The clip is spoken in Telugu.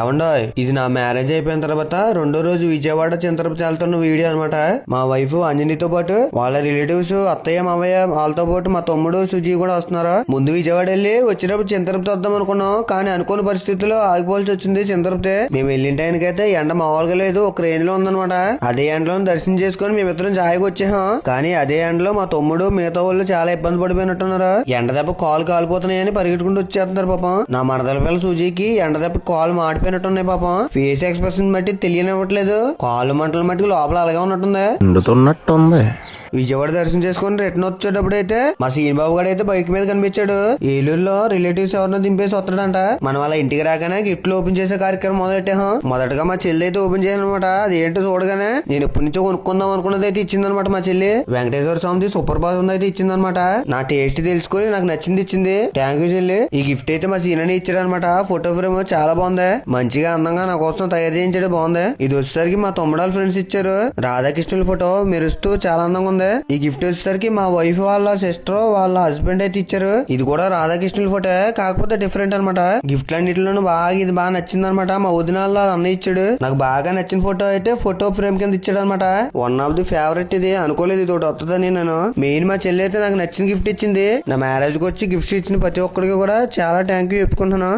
ఏమండో ఇది నా మ్యారేజ్ అయిపోయిన తర్వాత రెండో రోజు విజయవాడ చింతరపతి వెళ్తున్న వీడియో అనమాట. మా వైఫ్ అంజనితో పాటు వాళ్ళ రిలేటివ్స్ అత్తయ్య మావయ్య వాళ్ళతో పాటు మా తమ్ముడు సుజీ కూడా వస్తున్నారు. ముందు విజయవాడ వెళ్ళి వచ్చేటప్పుడు చింతరపతి వద్దాం అనుకున్నాం, కానీ అనుకోని పరిస్థితుల్లో ఆగిపోవాల్సి వచ్చింది చింతరపతి. మేము వెళ్ళిన టైంకి అయితే ఎండ మామూలుగా లేదు, ఒక రేంజ్ లో ఉందనమాట. అదే ఎండలో దర్శనం చేసుకుని మేమిద్దరం జాయిగా వచ్చాం. కానీ అదే ఎండలో మా తమ్ముడు మిగతా వాళ్ళు చాలా ఇబ్బంది పడిపోయినట్టున్నారు. ఎండ దెబ్బ కాలు కాలిపోతున్నాయని పరిగెట్టుకుంటూ వచ్చేస్తున్నారు పాపం. నా మరదల పిల్ల సుజీకి ఎండ దెబ్బ కాలు మాడిపోయినట్టున్నాయి పాపం. ఫేస్ ఎక్స్ప్రెషన్ బట్టి తెలియనివ్వట్లేదు, కాలు మంటల మట్టికి లోపల అలాగే ఉన్నట్టుంది, ఎండుతున్నట్టుంది. విజయవాడ దర్శనం చేసుకుని రిటర్న్ వచ్చేటప్పుడు అయితే మా సీనిబాబు గారు అయితే బైక్ మీద కనిపించాడు. ఏలూరులో రిలేటివ్స్ ఎవరినో దింపేసి వస్తాడంట. మనం వాళ్ళ ఇంటికి రాగానే గిఫ్ట్లు ఓపెన్ చేసే కార్యక్రమం మొదలెట్టాం. మొదటగా మా చెల్లి అయితే ఓపెన్ చేయాలన్నమాట. అది ఏంటో చూడగానే నేను ఎప్పటి నుంచో కొనుక్కుందాం అనుకున్నది అయితే ఇచ్చిందనమాట మా చెల్లి. వెంకటేశ్వర స్వామిది సూపర్ బాగుంది అయితే ఇచ్చిందనమాట. నా టేస్ట్ తెలుసుకుని నాకు నచ్చింది ఇచ్చింది. థ్యాంక్ యూ చెల్లి. ఈ గిఫ్ట్ అయితే మా సీనని ఇచ్చాడనమాట. ఫోటో ఫ్రేమ్ చాలా బాగుంది, మంచిగా అందంగా నా కోసం తయారు చేయించాడు, బాగుంది. ఇది వచ్చేసరికి మా తమ్ముడాల ఫ్రెండ్స్ ఇచ్చారు. రాధాకృష్ణుల ఫోటో మెరుస్తూ చాలా అందంగా ఉంది. ఈ గిఫ్ట్ వచ్చేసరికి మా వైఫ్ వాళ్ళ సిస్టర్ వాళ్ళ హస్బెండ్ అయితే ఇచ్చారు. ఇది కూడా రాధాకృష్ణుల ఫోటో, కాకపోతే డిఫరెంట్ అనమాట. గిఫ్ట్ అన్నిటిలోనూ ఇది బాగా నచ్చింది అనమాట. మా వదిన వాళ్ళ అన్న ఇచ్చాడు. నాకు బాగా నచ్చిన ఫోటో అయితే ఫోటో ఫ్రేమ్ కింద ఇచ్చాడు అనమాట. వన్ ఆఫ్ ది ఫేవరెట్ ఇది. అనుకోలేదు ఇది ఒకటి వస్తుందని నేను. మెయిన్ మా చెల్లి అయితే నాకు నచ్చిన గిఫ్ట్ ఇచ్చింది. నా మ్యారేజ్ కి వచ్చి గిఫ్ట్స్ ఇచ్చిన ప్రతి ఒక్కరికి కూడా చాలా థ్యాంక్ యూ చెప్పుకుంటున్నాను.